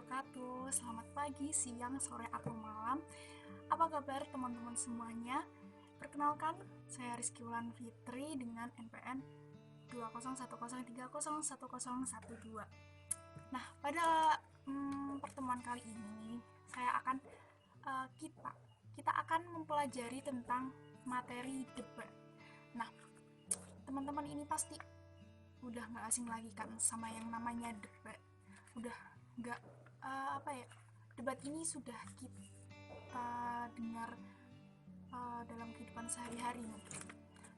wabarakatuh. Selamat pagi, siang, sore, atau malam. Apa kabar teman-teman semuanya? Perkenalkan, saya Rizky Wulan Fitri dengan NPN 20103010112. Nah, pada pertemuan kali ini saya akan kita akan mempelajari tentang materi debat. Nah, teman-teman ini pasti udah nggak asing lagi kan sama yang namanya debat. Udah nggak debat ini sudah kita dengar dalam kehidupan sehari-hari.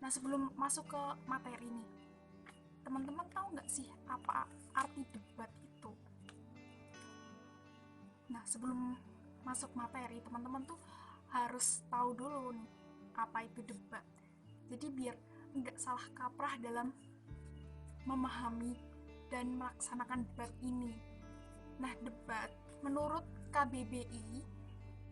Nah, sebelum masuk ke materi ini, teman-teman tahu nggak sih apa arti debat itu? Nah, sebelum masuk materi, teman-teman tuh harus tahu dulu nih apa itu debat. Jadi biar nggak salah kaprah dalam memahami dan melaksanakan debat ini. Nah, debat menurut KBBI,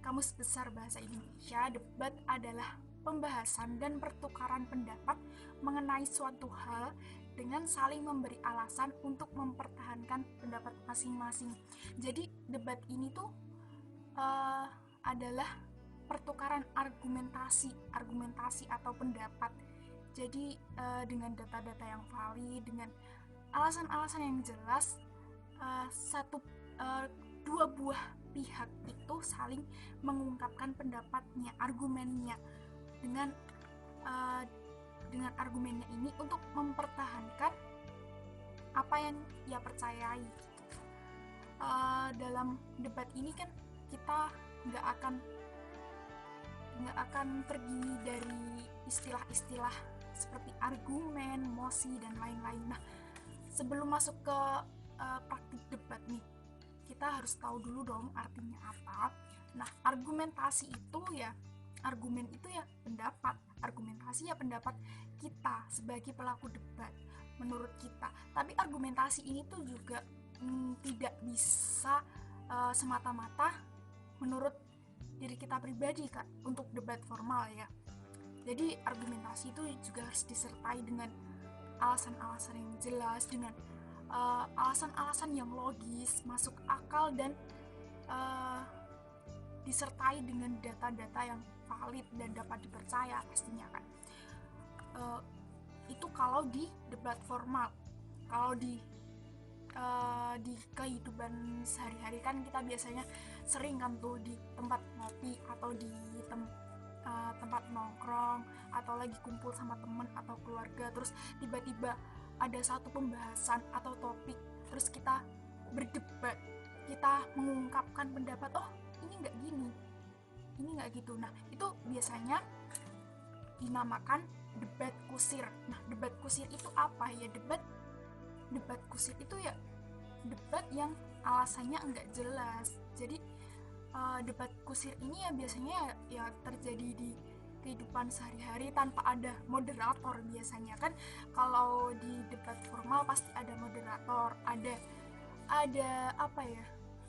Kamus Besar Bahasa Indonesia, debat adalah pembahasan dan pertukaran pendapat mengenai suatu hal dengan saling memberi alasan untuk mempertahankan pendapat masing-masing. Jadi debat ini tuh adalah pertukaran argumentasi atau pendapat. Jadi dengan data-data yang valid, dengan alasan-alasan yang jelas, dua buah pihak itu saling mengungkapkan pendapatnya, argumennya dengan argumennya ini untuk mempertahankan apa yang ia percayai. Dalam debat ini kan kita nggak akan pergi dari istilah-istilah seperti argumen, mosi, dan lain-lain. Nah, sebelum masuk ke praktik debat nih, kita harus tahu dulu dong artinya apa. Nah, argumen itu ya pendapat. Argumentasi ya pendapat kita sebagai pelaku debat menurut kita. Tapi argumentasi ini tuh juga tidak bisa semata-mata menurut diri kita pribadi Kak, untuk debat formal ya. Jadi argumentasi itu juga harus disertai dengan alasan-alasan yang jelas, dengan alasan-alasan yang logis, masuk akal, dan disertai dengan data-data yang valid dan dapat dipercaya pastinya kan. Itu kalau di debat formal. Kalau di kehidupan sehari-hari kan kita biasanya sering kan tuh di tempat ngopi atau di tempat nongkrong atau lagi kumpul sama temen atau keluarga, terus tiba-tiba ada satu pembahasan atau topik, terus kita berdebat, kita mengungkapkan pendapat, oh ini nggak gini, ini nggak gitu. Nah, itu biasanya dinamakan debat kusir. Nah, debat kusir itu apa ya? Debat kusir itu ya debat yang alasannya enggak jelas. Jadi debat kusir ini ya biasanya ya terjadi di kehidupan sehari-hari tanpa ada moderator. Biasanya kan kalau di debat formal pasti ada moderator, ada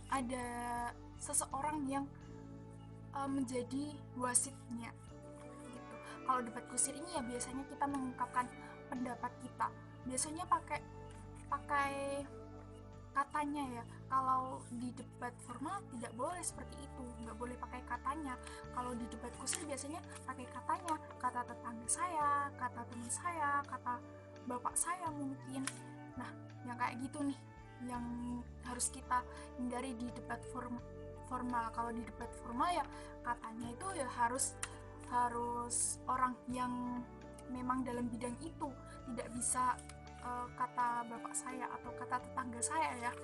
ada seseorang yang menjadi wasitnya gitu. Kalau debat kusir ini ya biasanya kita mengungkapkan pendapat kita, biasanya pakai katanya ya. Kalau di debat formal tidak boleh seperti itu, nggak boleh pakai katanya. Kalau di debat kusir biasanya pakai katanya, kata tetangga saya, kata teman saya, kata bapak saya mungkin. Nah, yang kayak gitu nih yang harus kita hindari di debat formal. Kalau di debat formal ya katanya itu ya harus orang yang memang dalam bidang itu, tidak bisa kata bapak saya atau kata tetangga saya ya,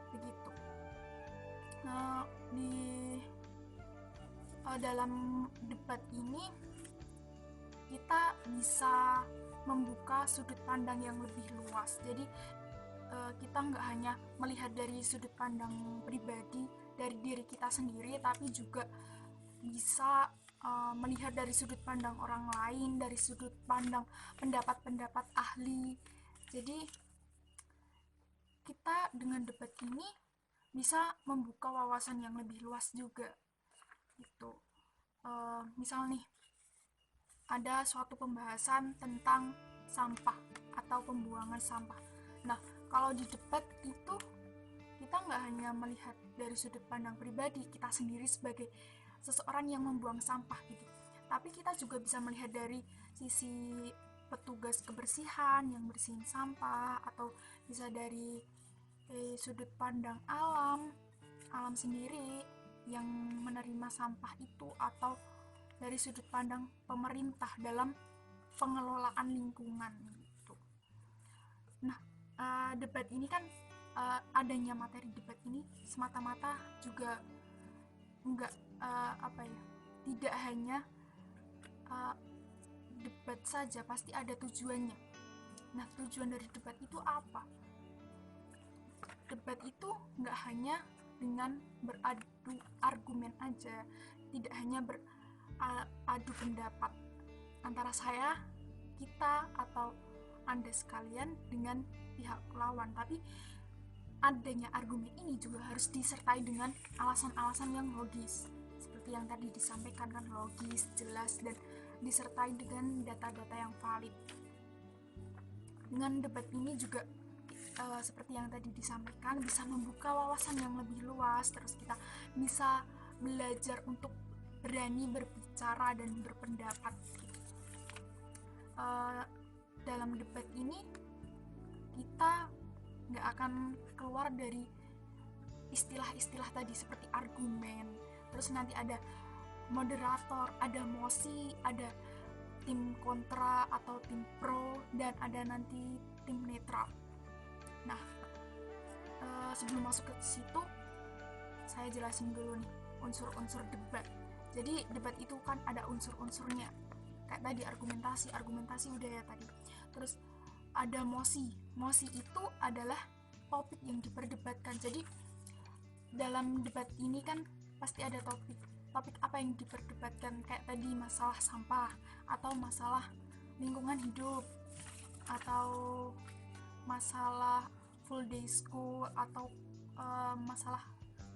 begitu. Di dalam debat ini kita bisa membuka sudut pandang yang lebih luas. Jadi kita nggak hanya melihat dari sudut pandang pribadi dari diri kita sendiri, tapi juga bisa melihat dari sudut pandang orang lain, dari sudut pandang pendapat-pendapat ahli. Jadi kita dengan debat ini bisa membuka wawasan yang lebih luas juga gitu. Misal nih ada suatu pembahasan tentang sampah atau pembuangan sampah. Nah, kalau di debat itu kita nggak hanya melihat dari sudut pandang pribadi kita sendiri sebagai seseorang yang membuang sampah gitu, tapi kita juga bisa melihat dari sisi petugas kebersihan yang bersihin sampah, atau bisa dari sudut pandang alam sendiri yang menerima sampah itu, atau dari sudut pandang pemerintah dalam pengelolaan lingkungan gitu. Nah, debat ini kan adanya materi debat ini semata-mata juga enggak tidak hanya debat saja, pasti ada tujuannya. Nah, tujuan dari debat itu apa? Debat itu nggak hanya dengan beradu argumen aja, tidak hanya beradu pendapat antara saya, kita, atau Anda sekalian dengan pihak lawan, tapi adanya argumen ini juga harus disertai dengan alasan-alasan yang logis, seperti yang tadi disampaikan kan, logis, jelas, dan disertai dengan data-data yang valid. Dengan debat ini juga seperti yang tadi disampaikan, bisa membuka wawasan yang lebih luas, terus kita bisa belajar untuk berani berbicara dan berpendapat. Dalam debat ini kita nggak akan keluar dari istilah-istilah tadi seperti argumen, terus nanti ada moderator, ada mosi, ada tim kontra atau tim pro, dan ada nanti tim netral. Nah, sebelum masuk ke situ, saya jelasin dulu nih unsur-unsur debat. Jadi debat itu kan ada unsur-unsurnya. Kayak tadi argumentasi udah ya tadi. Terus ada mosi. Mosi itu adalah topik yang diperdebatkan. Jadi dalam debat ini kan pasti ada topik. Topik apa yang diperdebatkan, kayak tadi masalah sampah, atau masalah lingkungan hidup, atau masalah full day school, atau masalah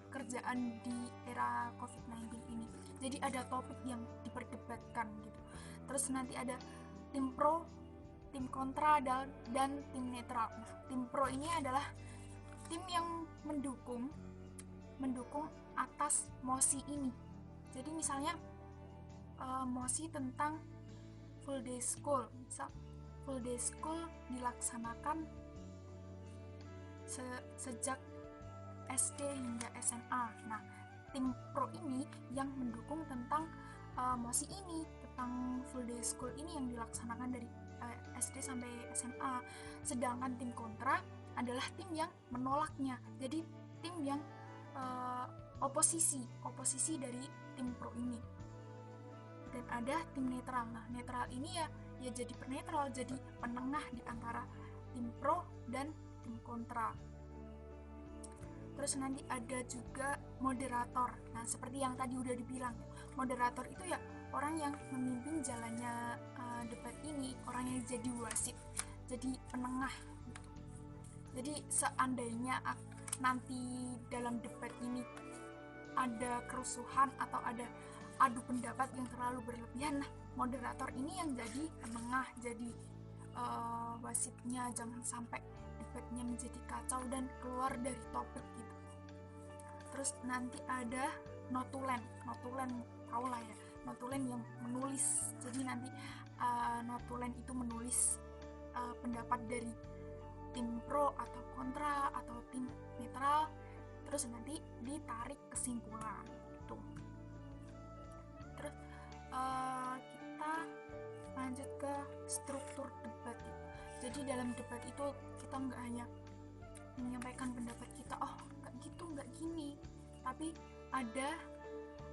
kerjaan di era COVID-19 ini. Jadi ada topik yang diperdebatkan gitu. Terus nanti ada tim pro, tim kontra, dan tim netral. Nah, tim pro ini adalah tim yang mendukung atas mosi ini. Jadi misalnya mosi tentang full day school, misal full day school dilaksanakan sejak SD hingga SMA. Nah, tim pro ini yang mendukung tentang mosi ini, tentang full day school ini yang dilaksanakan dari SD sampai SMA. Sedangkan tim kontra adalah tim yang menolaknya. Jadi tim yang oposisi dari tim pro ini. Dan ada tim netral. Nah, netral ini ya jadi penetral, jadi penengah di antara tim pro dan tim kontra. Terus nanti ada juga moderator. Nah, seperti yang tadi udah dibilang, moderator itu ya orang yang memimpin jalannya debat ini, orang yang jadi wasit, jadi penengah gitu. Jadi seandainya nanti dalam debat ini ada kerusuhan atau ada adu pendapat yang terlalu berlebihan, nah moderator ini yang jadi penengah, jadi wasitnya, jangan sampai debatnya menjadi kacau dan keluar dari topik gitu. Terus nanti ada notulen tahu lah ya, notulen yang menulis. Jadi nanti notulen itu menulis pendapat dari tim pro atau kontra atau tim netral, terus nanti ditarik kesimpulan gitu. Terus kita lanjut ke struktur debat gitu. Jadi dalam debat itu kita nggak hanya menyampaikan pendapat kita, oh nggak gitu, nggak gini, tapi ada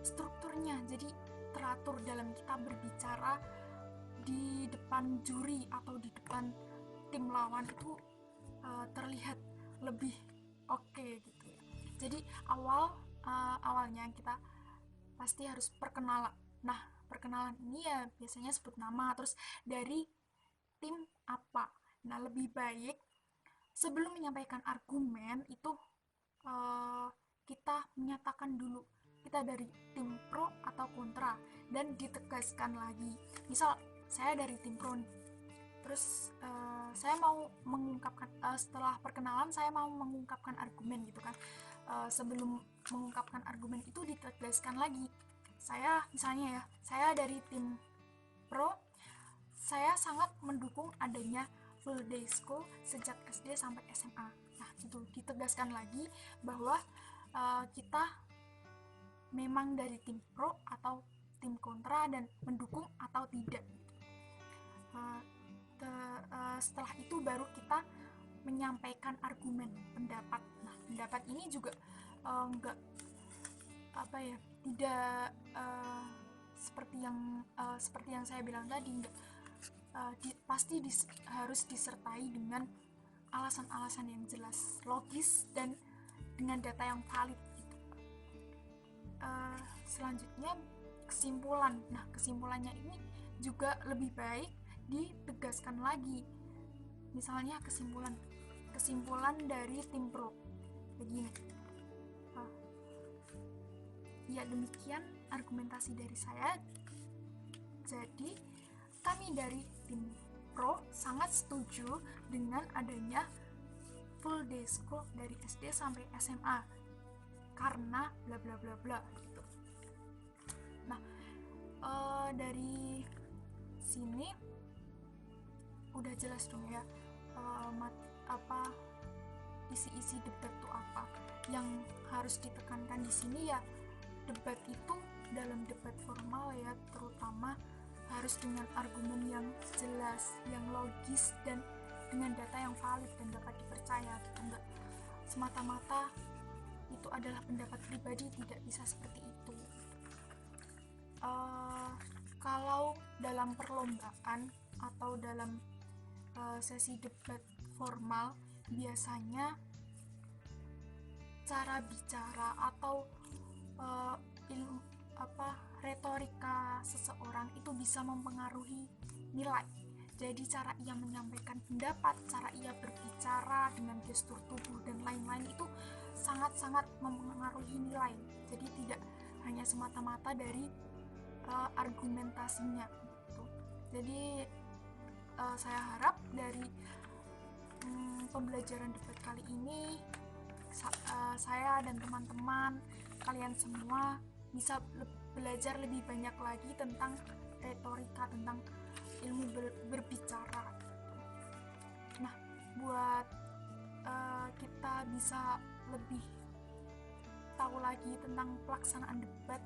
strukturnya. Jadi teratur dalam kita berbicara di depan juri atau di depan tim lawan itu terlihat lebih oke gitu ya. Jadi awalnya kita pasti harus perkenalan. Nah, perkenalan ini ya biasanya sebut nama, terus dari tim apa. Nah, lebih baik sebelum menyampaikan argumen itu kita menyatakan dulu kita dari tim pro atau kontra, dan ditegaskan lagi. Misal saya dari tim pro nih, Terus saya mau mengungkapkan, setelah perkenalan saya mau mengungkapkan argumen gitu kan. Sebelum mengungkapkan argumen itu ditegaskan lagi, saya misalnya ya, saya dari tim pro, saya sangat mendukung adanya full day school sejak SD sampai SMA. Nah itu ditegaskan lagi bahwa kita memang dari tim pro atau tim kontra dan mendukung atau tidak. Uh, Setelah itu baru kita menyampaikan argumen, pendapat. Nah pendapat ini juga enggak tidak seperti yang saya bilang tadi, enggak pasti harus disertai dengan alasan-alasan yang jelas, logis, dan dengan data yang valid gitu. Selanjutnya kesimpulan. Nah kesimpulannya ini juga lebih baik ditegaskan lagi. Misalnya kesimpulan dari tim pro begini. Ya demikian argumentasi dari saya. Jadi kami dari tim pro sangat setuju dengan adanya full day school dari SD sampai SMA karena bla bla bla bla gitu. Nah dari sini udah jelas dong ya, isi-isi debat tuh apa. Yang harus ditekankan di sini ya, debat itu dalam debat formal ya, terutama harus dengan argumen yang jelas, yang logis, dan dengan data yang valid dan dapat dipercaya gitu. Enggak semata-mata itu adalah pendapat pribadi, tidak bisa seperti itu. Kalau dalam perlombaan atau dalam sesi debat formal, biasanya cara bicara atau retorika seseorang itu bisa mempengaruhi nilai. Jadi cara ia menyampaikan pendapat, cara ia berbicara dengan gestur tubuh dan lain-lain itu sangat-sangat mempengaruhi nilai. Jadi tidak hanya semata-mata dari argumentasinya gitu. Jadi saya harap dari pembelajaran debat kali ini saya dan teman-teman kalian semua bisa belajar lebih banyak lagi tentang retorika, tentang ilmu berbicara. Nah buat kita bisa lebih tahu lagi tentang pelaksanaan debat,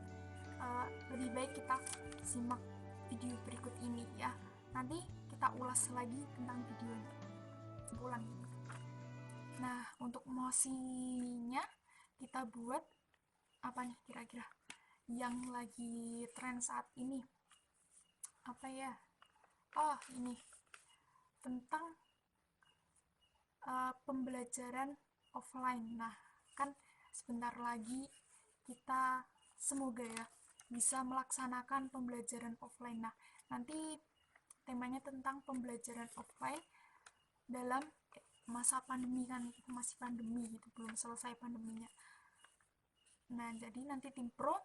lebih baik kita simak video berikut ini ya. Nanti kita ulas lagi tentang videonya, sebulan. Nah untuk mosinya kita buat apa nih kira-kira yang lagi tren saat ini? Apa ya? Oh ini tentang pembelajaran offline. Nah kan sebentar lagi kita semoga ya bisa melaksanakan pembelajaran offline. Nah nanti temanya tentang pembelajaran offline dalam masa pandemi, kan masih pandemi gitu, belum selesai pandeminya. Nah jadi nanti tim pro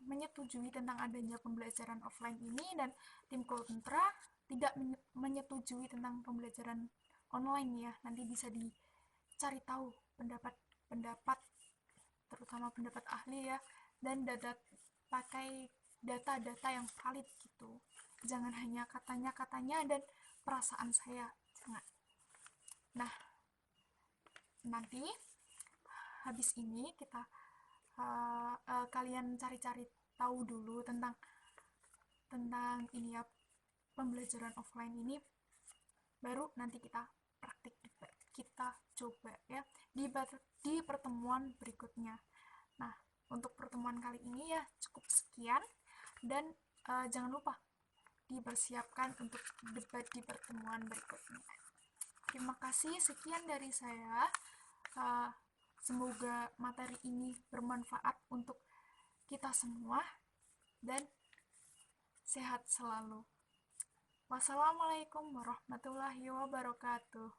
menyetujui tentang adanya pembelajaran offline ini dan tim kontra tidak menyetujui tentang pembelajaran online ya. Nanti bisa dicari tahu pendapat terutama pendapat ahli ya, dan pakai data-data yang valid gitu. Jangan hanya katanya dan perasaan saya, jangan. Nah nanti habis ini kita kalian cari-cari tahu dulu tentang ini ya, pembelajaran offline ini, baru nanti kita praktik, kita coba ya di pertemuan berikutnya. Nah untuk pertemuan kali ini ya cukup sekian, dan jangan lupa dipersiapkan untuk debat di pertemuan berikutnya. Terima kasih, sekian dari saya. Semoga materi ini bermanfaat untuk kita semua dan sehat selalu. Wassalamualaikum warahmatullahi wabarakatuh.